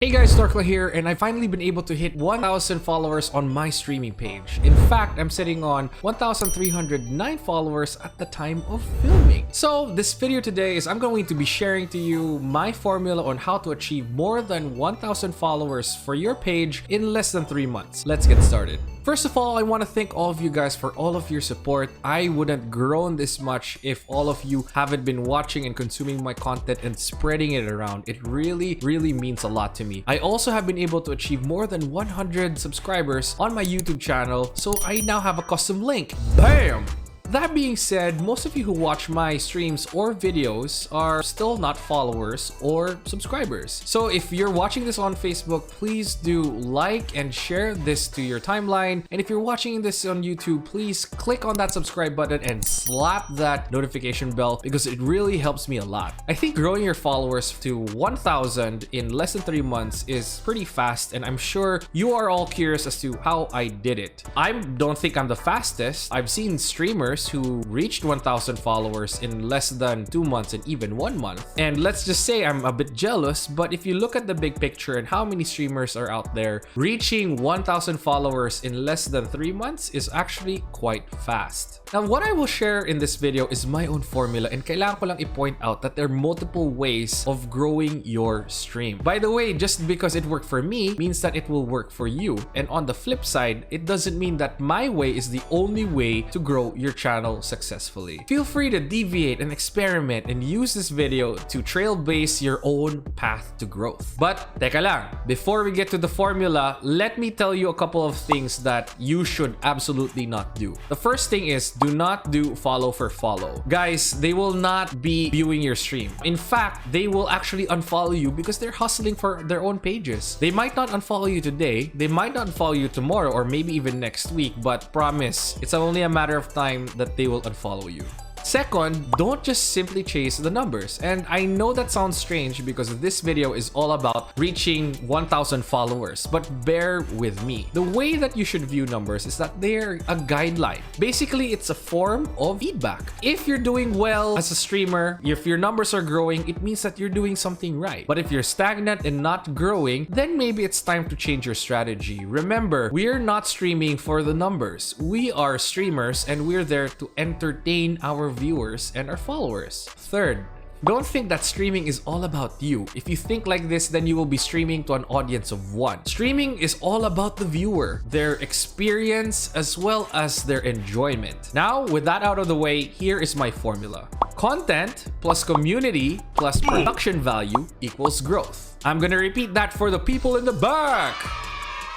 Hey guys, Darkla here, and I've finally been able to hit 1,000 followers on my streaming page. In fact, I'm sitting on 1,309 followers at the time of filming. So this video today is I'm going to be sharing to you my formula on how to achieve more than 1,000 followers for your page in less than 3 months. Let's get started. First of all, I want to thank all of you guys for all of your support. I wouldn't grown this much if all of you haven't been watching and consuming my content and spreading it around. It really means a lot to me. I also have been able to achieve more than 100 subscribers on my YouTube channel, so I now have a custom link. Bam! That being said, most of you who watch my streams or videos are still not followers or subscribers. So if you're watching this on Facebook, please do like and share this to your timeline. And if you're watching this on YouTube, please click on that subscribe button and slap that notification bell because it really helps me a lot. I think growing your followers to 1,000 in less than 3 months is pretty fast, and I'm sure you are all curious as to how I did it. I don't think I'm the fastest. I've seen streamers who reached 1,000 followers in less than 2 months and even 1 month. And let's just say I'm a bit jealous, but if you look at the big picture and how many streamers are out there, reaching 1,000 followers in less than 3 months is actually quite fast. Now, what I will share in this video is my own formula, and kailangan ko lang i-point out that there are multiple ways of growing your stream. By the way, just because it worked for me means that it will work for you. And on the flip side, it doesn't mean that my way is the only way to grow your channel successfully. Feel free to deviate and experiment and use this video to trailblaze your own path to growth. But teka lang, before we get to the formula, let me tell you a couple of things that you should absolutely not do. The first thing is, do not do follow for follow. Guys, they will not be viewing your stream. In fact, they will actually unfollow you because they're hustling for their own pages. They might not unfollow you today, they might not follow you tomorrow or maybe even next week, but promise, it's only a matter of time that they will unfollow you. Second, don't just simply chase the numbers. And I know that sounds strange because this video is all about reaching 1,000 followers, but bear with me. The way that you should view numbers is that they're a guideline. Basically, it's a form of feedback. If you're doing well as a streamer, if your numbers are growing, it means that you're doing something right. But if you're stagnant and not growing, then maybe it's time to change your strategy. Remember, we're not streaming for the numbers. We are streamers and we're there to entertain our viewers and our followers. Third, don't think that streaming is all about you. If you think like this, then you will be streaming to an audience of one. Streaming is all about the viewer, their experience, as well as their enjoyment. Now, with that out of the way, here is my formula. Content plus community plus production value equals growth. I'm gonna repeat that for the people in the back.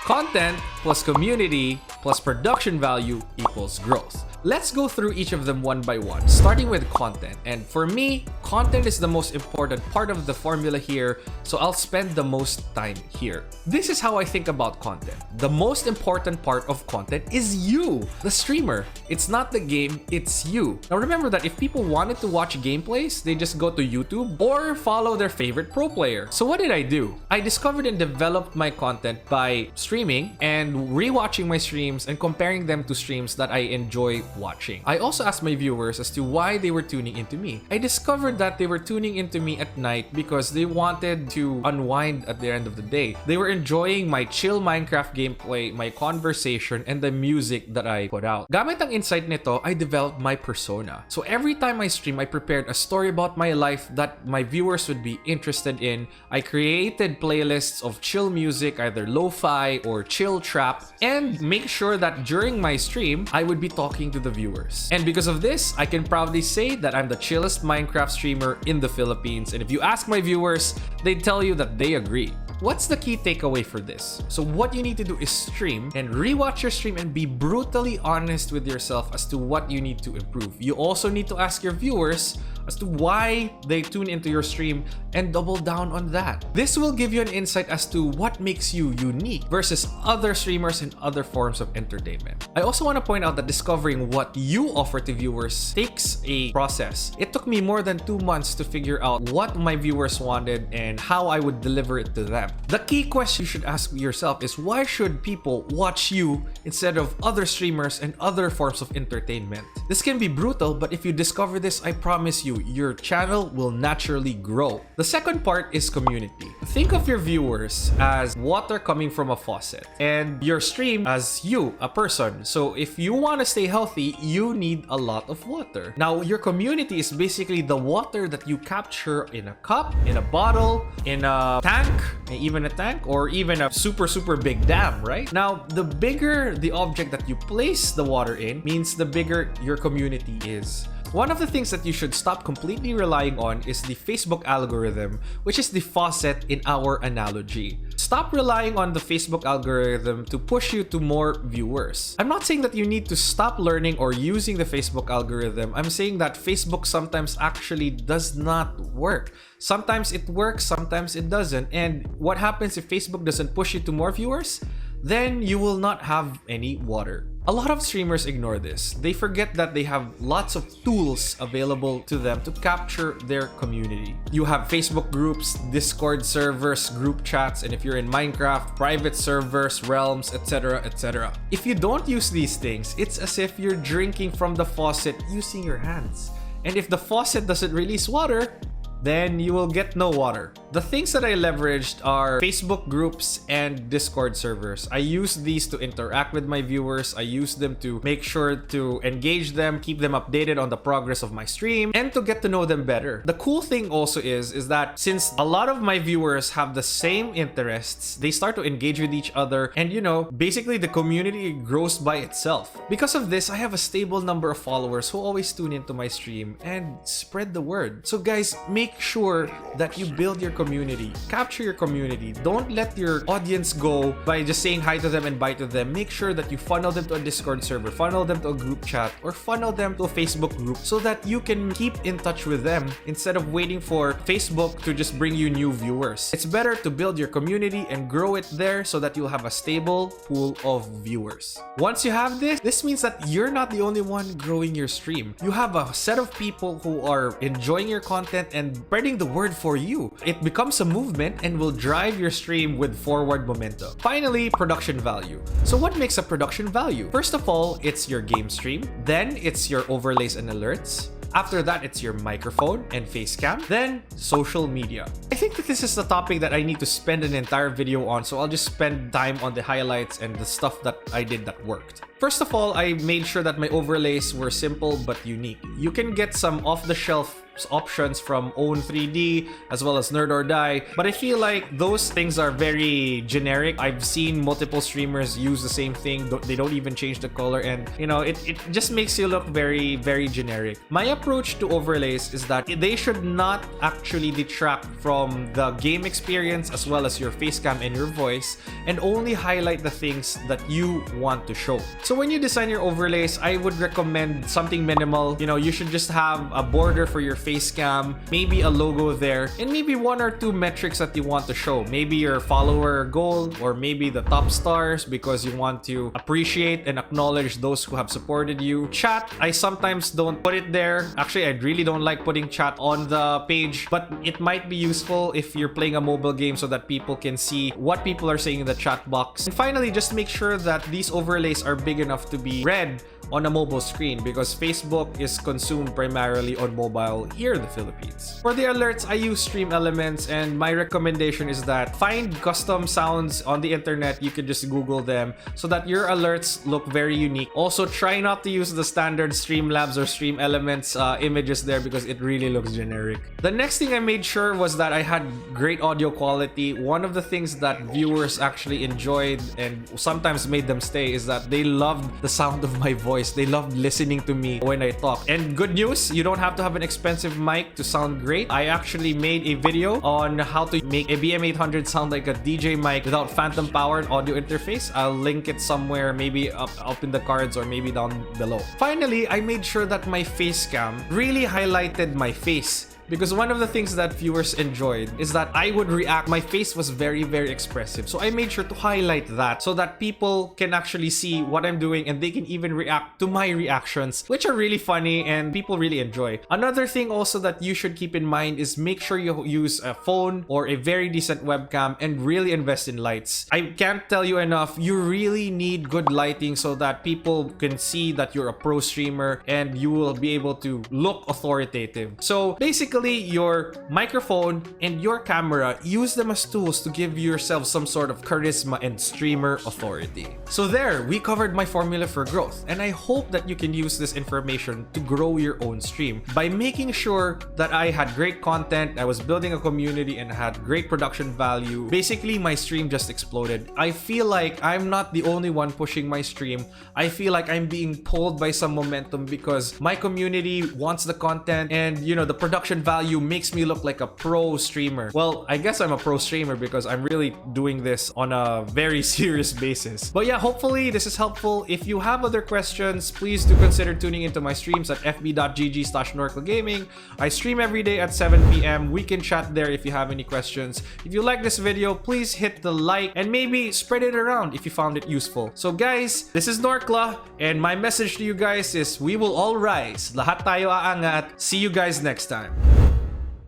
Content plus community plus production value equals growth. Let's go through each of them one by one, starting with content. And for me, content is the most important part of the formula here, so I'll spend the most time here. This is how I think about content. The most important part of content is you, the streamer. It's not the game, it's you. Now remember that if people wanted to watch gameplays, they just go to YouTube or follow their favorite pro player. So what did I do? I discovered and developed my content by streaming and rewatching my streams and comparing them to streams that I enjoy watching. I also asked my viewers as to why they were tuning into me. I discovered that they were tuning into me at night because they wanted to unwind at the end of the day. They were enjoying my chill Minecraft gameplay, my conversation, and the music that I put out. Gamit ang insight nito, I developed my persona. So every time I stream, I prepared a story about my life that my viewers would be interested in. I created playlists of chill music, either lo-fi or chill trap, and make sure that during my stream, I would be talking to the viewers. And because of this, I can proudly say that I'm the chillest Minecraft streamer in the Philippines. And if you ask my viewers, they tell you that they agree. What's the key takeaway for this? So what you need to do is stream and rewatch your stream and be brutally honest with yourself as to what you need to improve. You also need to ask your viewers as to why they tune into your stream and double down on that. This will give you an insight as to what makes you unique versus other streamers and other forms of entertainment. I also want to point out that discovering what you offer to viewers takes a process. It took me more than 2 months to figure out what my viewers wanted and how I would deliver it to them. time. The key question you should ask yourself is, why should people watch you instead of other streamers and other forms of entertainment? This can be brutal, but if you discover this, I promise you, your channel will naturally grow. The second part is community. Think of your viewers as water coming from a faucet and your stream as you, a person. So if you want to stay healthy, you need a lot of water. Now, your community is basically the water that you capture in a cup, in a bottle, in a tank, even a tank, or even a super big dam, right? Now, the bigger the object that you place the water in means the bigger your community is. One of the things that you should stop completely relying on is the Facebook algorithm, which is the faucet in our analogy. Stop relying on the Facebook algorithm to push you to more viewers. I'm not saying that you need to stop learning or using the Facebook algorithm. I'm saying that Facebook sometimes actually does not work. Sometimes it works, sometimes it doesn't. And what happens if Facebook doesn't push you to more viewers? Then you will not have any water. A lot of streamers ignore this. They forget that they have lots of tools available to them to capture their community. You have Facebook groups, Discord servers, group chats, and if you're in Minecraft, private servers, realms, etc, etc. If you don't use these things, it's as if you're drinking from the faucet using your hands. And if the faucet doesn't release water, then you will get no water. The things that I leveraged are Facebook groups and Discord servers. I use these to interact with my viewers. I use them to make sure to engage them, keep them updated on the progress of my stream, and to get to know them better. The cool thing also is that since a lot of my viewers have the same interests, they start to engage with each other, and basically the community grows by itself. Because of this, I have a stable number of followers who always tune into my stream and spread the word. So guys, make sure that you build your community, capture your community. Don't let your audience go by just saying hi to them and bye to them. Make sure that you funnel them to a Discord server, funnel them to a group chat, or funnel them to a Facebook group so that you can keep in touch with them instead of waiting for Facebook to just bring you new viewers. It's better to build your community and grow it there so that you'll have a stable pool of viewers. Once you have this means that you're not the only one growing your stream. You have a set of people who are enjoying your content and spreading the word for you. It becomes a movement and will drive your stream with forward momentum. Finally, production value. So what makes a production value? First of all, it's your game stream. Then it's your overlays and alerts. After that, it's your microphone and face cam. Then, social media. I think that this is the topic that I need to spend an entire video on, so I'll just spend time on the highlights and the stuff that I did that worked. First of all, I made sure that my overlays were simple but unique. You can get some off-the-shelf options from Own3D as well as Nerd or Die, but I feel like those things are very generic. I've seen multiple streamers use the same thing. They don't even change the color, and it just makes you look very generic. My approach to overlays is that they should not actually detract from the game experience as well as your face cam and your voice, and only highlight the things that you want to show. So when you design your overlays, I would recommend something minimal. You should just have a border for your face cam, maybe a logo there, and maybe one or two metrics that you want to show. Maybe your follower goal, or maybe the top stars because you want to appreciate and acknowledge those who have supported you. Chat, I sometimes don't put it there. Actually, I really don't like putting chat on the page, but it might be useful if you're playing a mobile game so that people can see what people are saying in the chat box. And finally, just make sure that these overlays are big enough to be read on a mobile screen because Facebook is consumed primarily on mobile here in the Philippines. For the alerts, I use Stream Elements, and my recommendation is that find custom sounds on the internet. You can just Google them so that your alerts look very unique. Also, try not to use the standard Streamlabs or Stream Elements images there because it really looks generic. The next thing I made sure was that I had great audio quality. One of the things that viewers actually enjoyed and sometimes made them stay is that they loved the sound of my voice. They loved listening to me when I talk. And good news, you don't have to have an expensive mic to sound great. I actually made a video on how to make a BM800 sound like a DJ mic without phantom powered audio interface. I'll link it somewhere, maybe up in the cards or maybe down below. Finally, I made sure that my face cam really highlighted my face, because one of the things that viewers enjoyed is that I would react. My face was very, very expressive. So I made sure to highlight that so that people can actually see what I'm doing and they can even react to my reactions, which are really funny and people really enjoy. Another thing also that you should keep in mind is make sure you use a phone or a very decent webcam and really invest in lights. I can't tell you enough, you really need good lighting so that people can see that you're a pro streamer and you will be able to look authoritative. So basically, your microphone and your camera, use them as tools to give yourself some sort of charisma and streamer authority. So there, we covered my formula for growth, and I hope that you can use this information to grow your own stream by making sure that I had great content, I was building a community, and had great production value. Basically, my stream just exploded. I feel like I'm not the only one pushing my stream. I feel like I'm being pulled by some momentum because my community wants the content, and you know, the production value makes me look like a pro streamer. Well, I guess I'm a pro streamer because I'm really doing this on a very serious basis. But yeah, hopefully this is helpful. If you have other questions, please do consider tuning into my streams at fb.gg/norclagaming. I stream every day at 7 p.m. We can chat there if you have any questions. If you like this video, please hit the like and maybe spread it around if you found it useful. So guys, this is Norcla, and my message to you guys is we will all rise. Lahat tayo aangat. See you guys next time.